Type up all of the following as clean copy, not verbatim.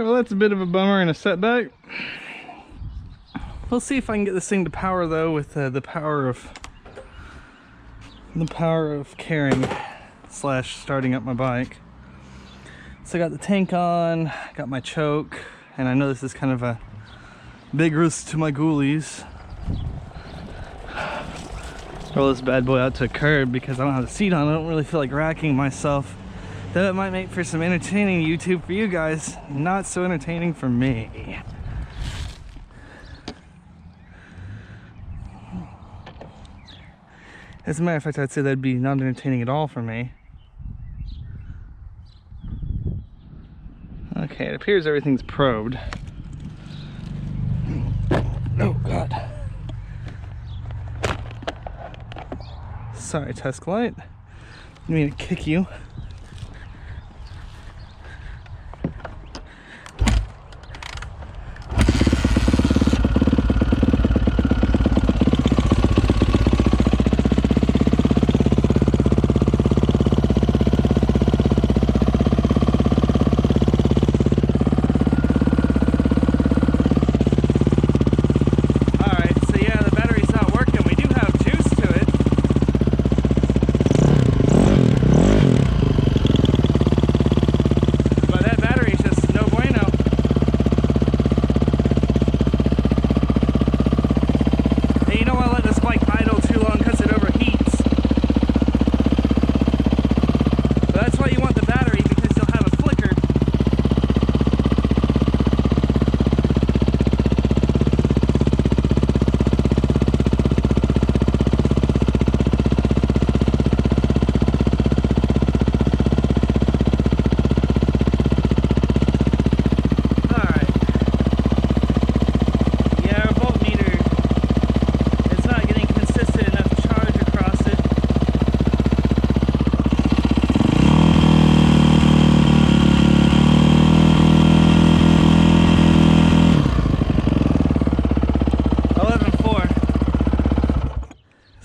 well, that's a bit of a bummer and a setback. We'll see if I can get this thing to power though, with the power of carrying / starting up my bike. So I got the tank on, got my choke, and I know this is kind of a big risk to my ghoulies. Roll this bad boy out to a curb because I don't have the seat on. I don't really feel like racking myself. Though it might make for some entertaining YouTube for you guys, not so entertaining for me. As a matter of fact, I'd say that'd be not entertaining at all for me. Okay, it appears everything's probed. Oh God. Sorry, Tusk Light. I didn't mean to kick you.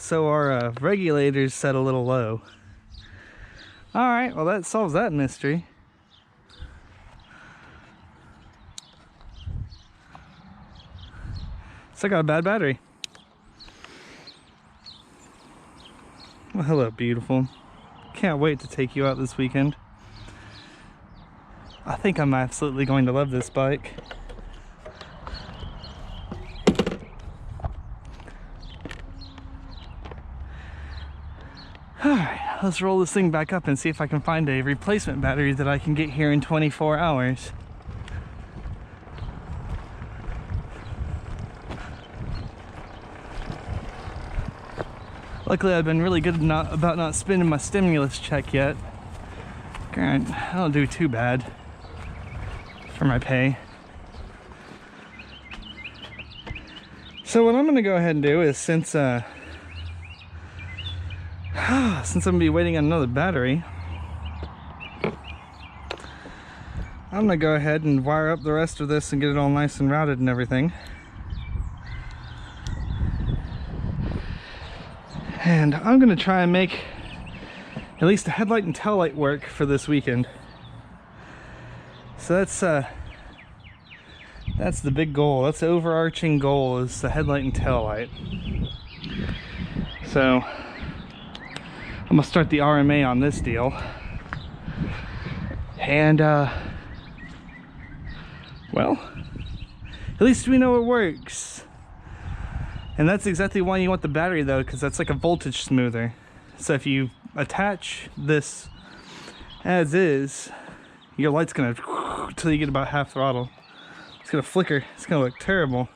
So our regulator's set a little low. Alright, well that solves that mystery. So I got a bad battery. Well, hello, beautiful. Can't wait to take you out this weekend. I think I'm absolutely going to love this bike. Alright, let's roll this thing back up and see if I can find a replacement battery that I can get here in 24 hours. Luckily, I've been really good about not spending my stimulus check yet. Granted, I don't do too bad for my pay. So what I'm going to go ahead and do is, since I'm gonna be waiting on another battery, I'm gonna go ahead and wire up the rest of this and get it all nice and routed and everything. And I'm gonna try and make at least a headlight and tail light work for this weekend. So that's the big goal. That's the overarching goal, is the headlight and tail light. So I'm gonna start the RMA on this deal, and well, at least we know it works. And that's exactly why you want the battery though, because that's like a voltage smoother. So if you attach this as is, your light's gonna till you get about half throttle. It's gonna flicker. It's gonna look terrible.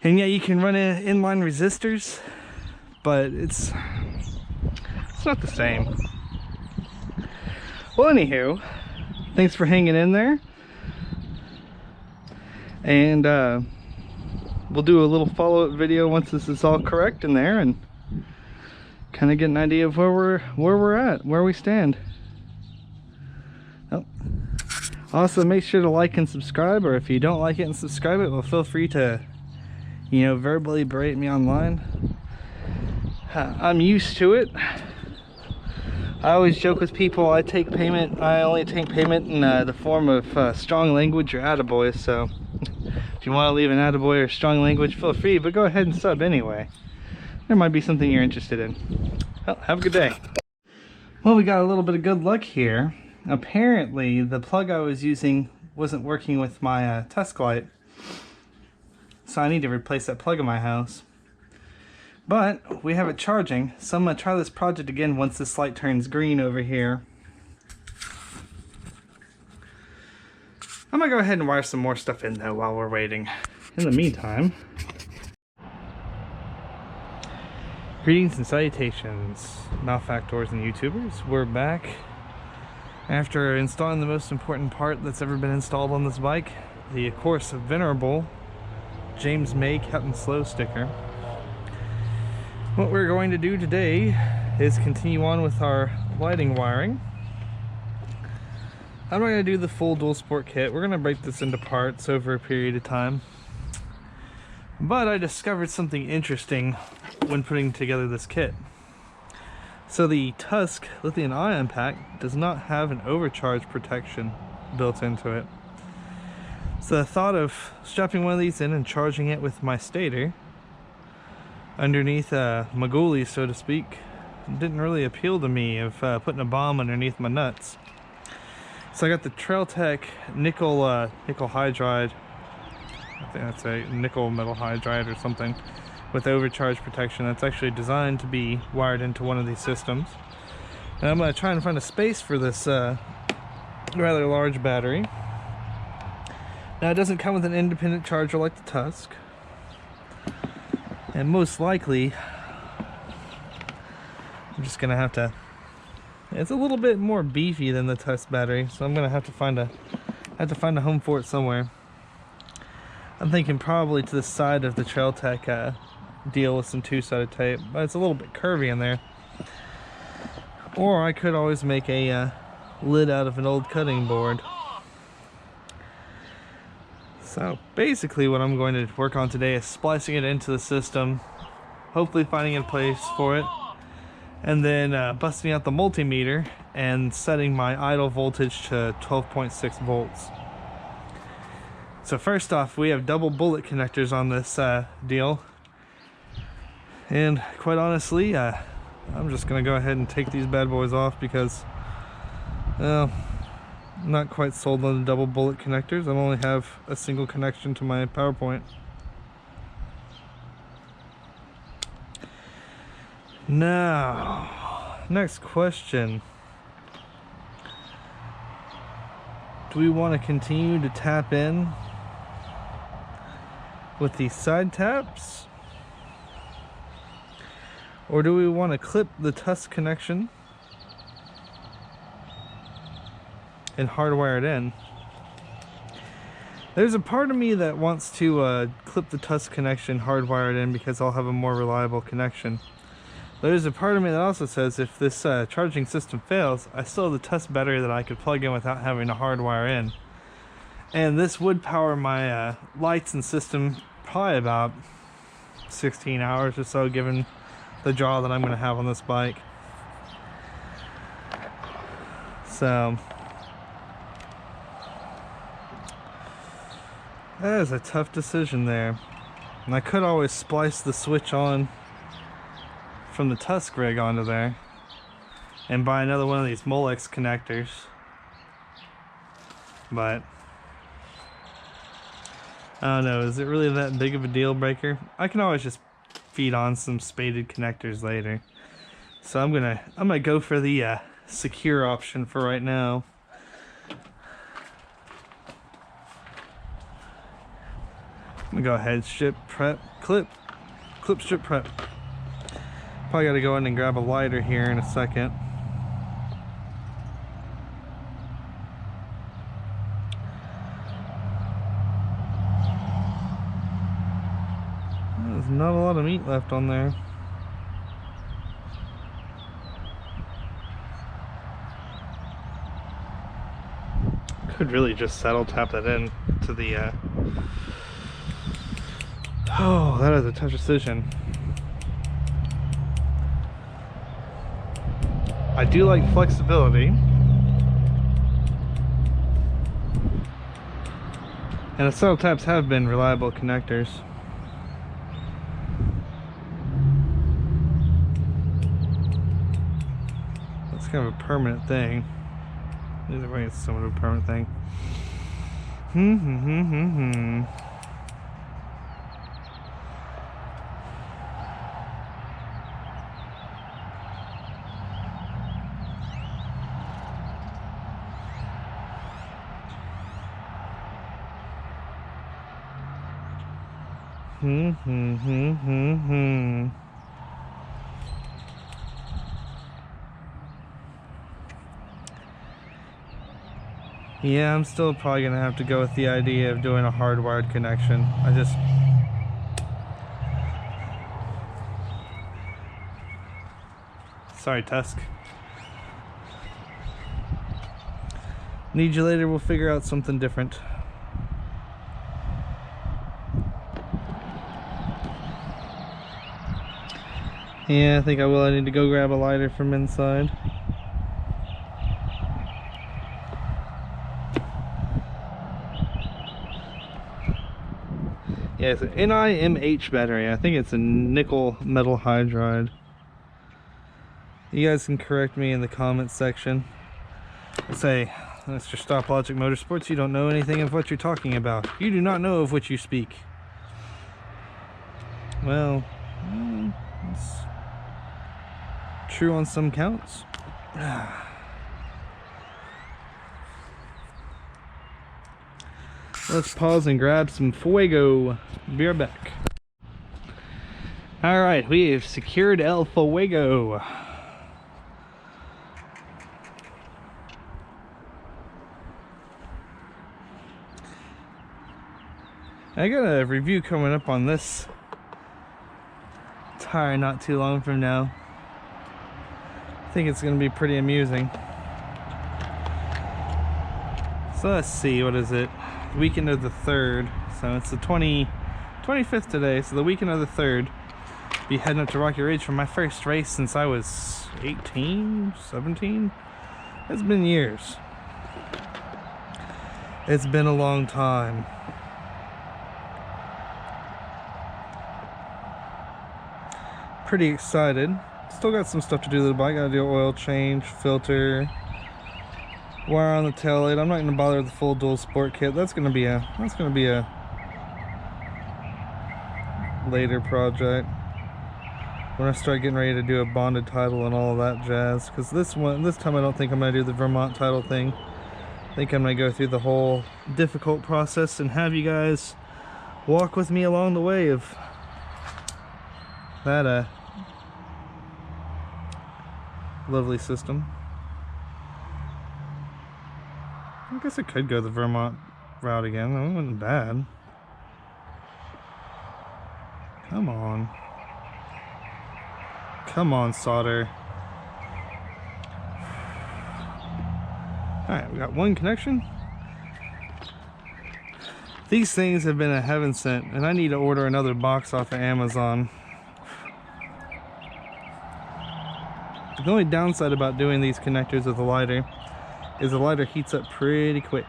And yeah, you can run inline resistors, but it's not the same. Well, anywho, thanks for hanging in there, and we'll do a little follow-up video once this is all correct in there, and kind of get an idea of where we're at, where we stand. Oh. Also, make sure to like and subscribe, or if you don't like it and subscribe it, well, feel free to, you know, verbally berate me online. I'm used to it. I always joke with people, I only take payment in the form of strong language or attaboy, so if you want to leave an attaboy or strong language, feel free, but go ahead and sub anyway. There might be something you're interested in. Well, have a good day. Well, we got a little bit of good luck here. Apparently, the plug I was using wasn't working with my Tusk light, so I need to replace that plug in my house. But we have it charging, so I'm going to try this project again once this light turns green over here. I'm going to go ahead and wire some more stuff in though while we're waiting. In the meantime, greetings and salutations, malefactors and YouTubers. We're back after installing the most important part that's ever been installed on this bike, the, of course, venerable James May Captain Slow sticker. What we're going to do today is continue on with our lighting wiring. I'm not going to do the full dual sport kit. We're going to break this into parts over a period of time. But I discovered something interesting when putting together this kit. So the Tusk lithium-ion pack does not have an overcharge protection built into it. So the thought of strapping one of these in and charging it with my stator underneath Maguli, so to speak, didn't really appeal to me of putting a bomb underneath my nuts. So I got the Trail Tech nickel hydride, I think that's a nickel metal hydride or something, with overcharge protection that's actually designed to be wired into one of these systems. And I'm going to try and find a space for this rather large battery. Now it doesn't come with an independent charger like the Tusk, and most likely I'm just gonna have to, it's a little bit more beefy than the Tusk battery, so I'm gonna have to find a home for it somewhere. I'm thinking probably to the side of the Trail Tech deal with some two-sided tape, but it's a little bit curvy in there. Or I could always make a lid out of an old cutting board. So basically what I'm going to work on today is splicing it into the system, hopefully finding a place for it, and then busting out the multimeter and setting my idle voltage to 12.6 volts. So first off, we have double bullet connectors on this deal, and quite honestly I'm just gonna go ahead and take these bad boys off because, well, I'm not quite sold on the double bullet connectors. I only have a single connection to my PowerPoint. Now, next question. Do we want to continue to tap in with these side taps? Or do we want to clip the Tusk connection and hardwire it in? There's a part of me that wants to clip the Tusk connection, hardwire it in, because I'll have a more reliable connection. There's a part of me that also says if this charging system fails, I still have the Tusk battery that I could plug in without having to hardwire in. And this would power my lights and system probably about 16 hours or so, given the draw that I'm going to have on this bike. So that is a tough decision there. And I could always splice the switch on from the Tusk rig onto there and buy another one of these Molex connectors, but I don't know, is it really that big of a deal breaker? I can always just feed on some spaded connectors later. So I'm gonna go for the secure option for right now. I'm gonna go ahead, strip, prep, clip, strip, prep. Probably gotta go in and grab a lighter here in a second. There's not a lot of meat left on there. Could really just saddle tap that in to the oh, that is a tough decision. I do like flexibility. And the cell taps have been reliable connectors. That's kind of a permanent thing. Either way, it's somewhat of a permanent thing. Yeah, I'm still probably gonna have to go with the idea of doing a hardwired connection. Sorry, Tusk. Need you later, we'll figure out something different. Yeah, I think I will. I need to go grab a lighter from inside. Yeah, it's an NIMH battery. I think it's a nickel metal hydride. You guys can correct me in the comments section. Say, Mr. Stoplogic Motorsports, you don't know anything of what you're talking about. You do not know of which you speak. Well, it's true on some counts. Let's pause and grab some fuego. Be right back. Alright, we have secured El Fuego. I got a review coming up on this tire not too long from now. I think it's going to be pretty amusing. So let's see, what is it? Weekend of the 3rd. So it's the 25th today, so the weekend of the 3rd. Be heading up to Rocky Ridge for my first race since I was 18, 17. It's been years. It's been a long time. Pretty excited. Still got some stuff to do to the bike. Gotta do oil change, filter, wire on the taillight. I'm not gonna bother with the full dual sport kit. That's gonna be a later project when I start getting ready to do a bonded title and all of that jazz. Because this time I don't think I'm gonna do the Vermont title thing. I think I'm gonna go through the whole difficult process and have you guys walk with me along the way of that lovely system. I guess I could go the Vermont route again. That wasn't bad. Come on. Come on, solder. Alright, we got one connection. These things have been a heaven sent, and I need to order another box off of Amazon. The only downside about doing these connectors with a lighter is the lighter heats up pretty quick.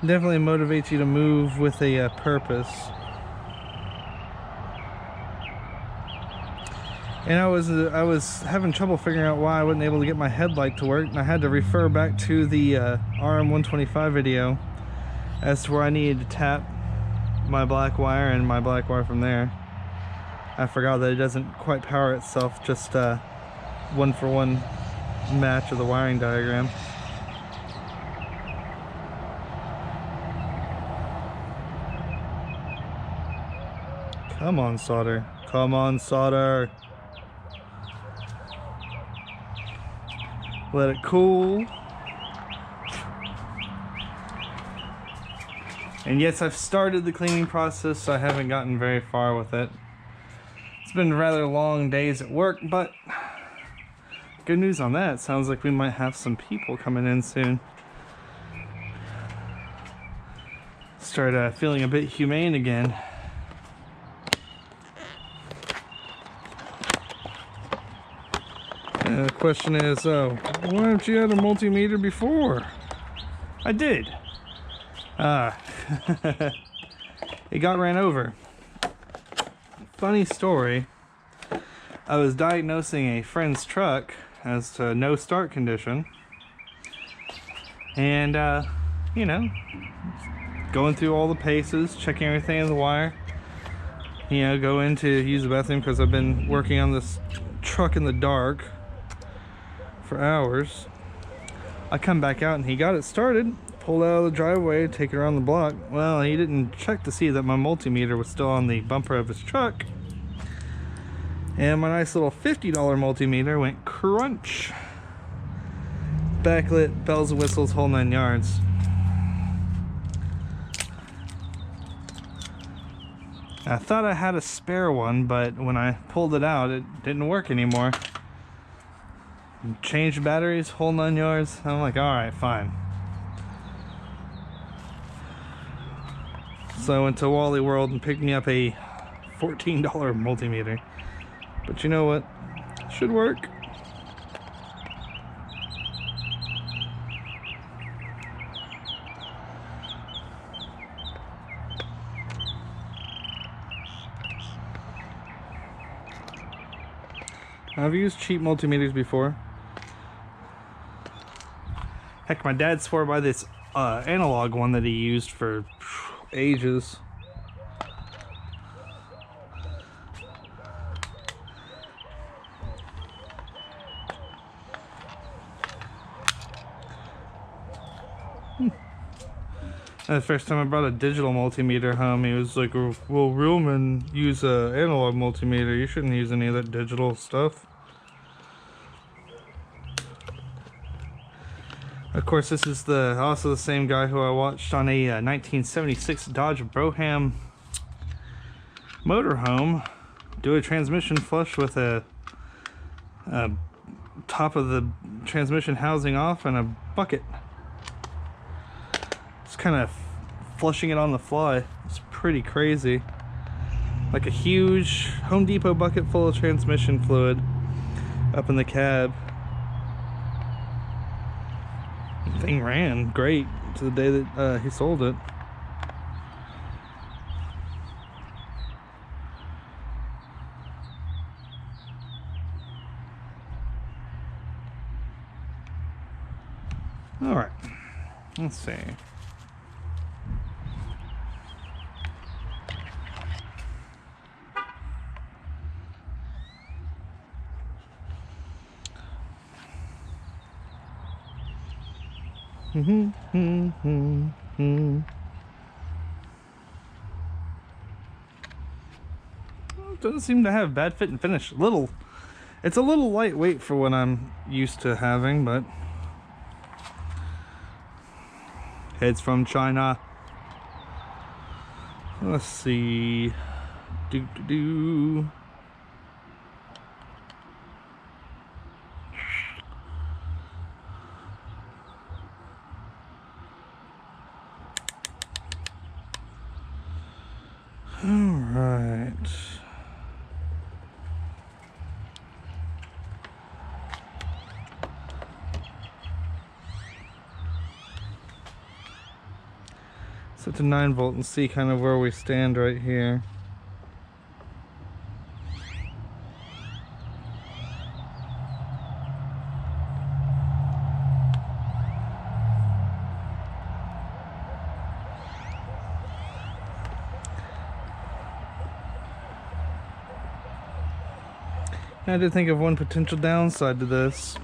Definitely motivates you to move with a purpose. And I was having trouble figuring out why I wasn't able to get my headlight to work, and I had to refer back to the RM125 video as to where I needed to tap my black wire and my black wire from there. I forgot that it doesn't quite power itself, just one-for-one match of the wiring diagram. Come on, solder. Come on, solder. Let it cool. And yes, I've started the cleaning process, so I haven't gotten very far with it. It's been rather long days at work, but good news on that. Sounds like we might have some people coming in soon. start feeling a bit humane again. The question is, why haven't you had a multimeter before? I did. It got ran over. Funny story. I was diagnosing a friend's truck as to no start condition. And, you know, going through all the paces, checking everything in the wire. You know, go in to use the bathroom because I've been working on this truck in the dark for hours. I come back out and he got it started, pulled out of the driveway, take it around the block. Well, he didn't check to see that my multimeter was still on the bumper of his truck. And my nice little $50 multimeter went crunch. Backlit, bells and whistles, whole 9 yards. I thought I had a spare one, but when I pulled it out, it didn't work anymore. Changed batteries, whole 9 yards. I'm like, alright, fine. So I went to Wally World and picked me up a $14 multimeter. But you know what? Should work. I've used cheap multimeters before. Heck, my dad swore by this analog one that he used for ages. The first time I brought a digital multimeter home, he was like, well, real men use an analog multimeter. You shouldn't use any of that digital stuff. Of course, this is also the same guy who I watched on a 1976 Dodge Broham motorhome do a transmission flush with a top of the transmission housing off and a bucket. Just kind of flushing it on the fly. It's pretty crazy. Like a huge Home Depot bucket full of transmission fluid up in the cab. The thing ran great to the day that he sold it. All right, let's see. Doesn't seem to have bad fit and finish. It's a little lightweight for what I'm used to having, but heads from China. Let's see. All right. Set to 9 volt and see kind of where we stand right here. I did think of one potential downside to this.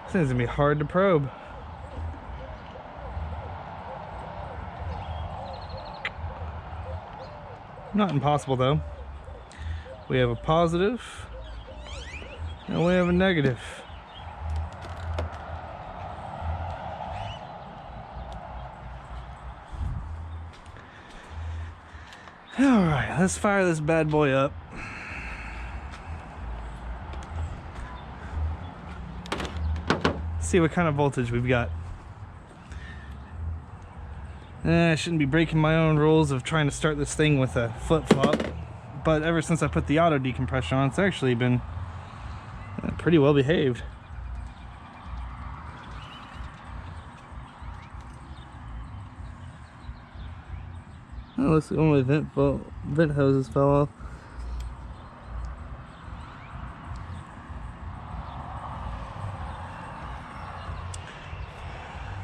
This thing's gonna be hard to probe. Not impossible though. We have a positive and we have a negative. All right, let's fire this bad boy up. See what kind of voltage we've got. I shouldn't be breaking my own rules of trying to start this thing with a flip-flop, but ever since I put the auto decompression on, it's actually been pretty well behaved. Oh, looks like one of my vent hoses fell off.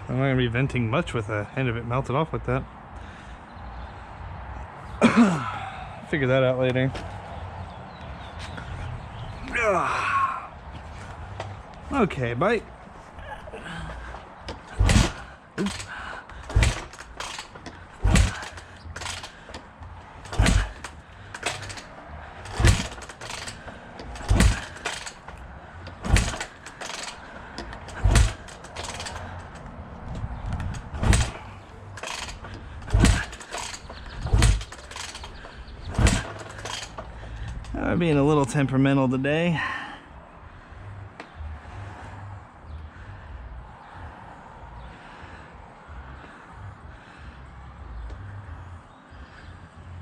I'm not going to be venting much with the end of it melted off like that. Figure that out later. Okay, bite. Oops. I'm being a little temperamental today.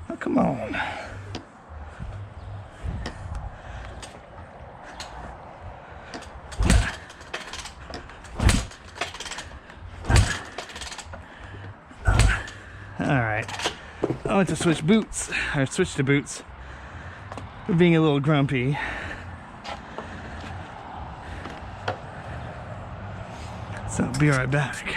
Oh, come on. Alright. I went to switch boots, or switch to boots. We're being a little grumpy. So I'll be right back.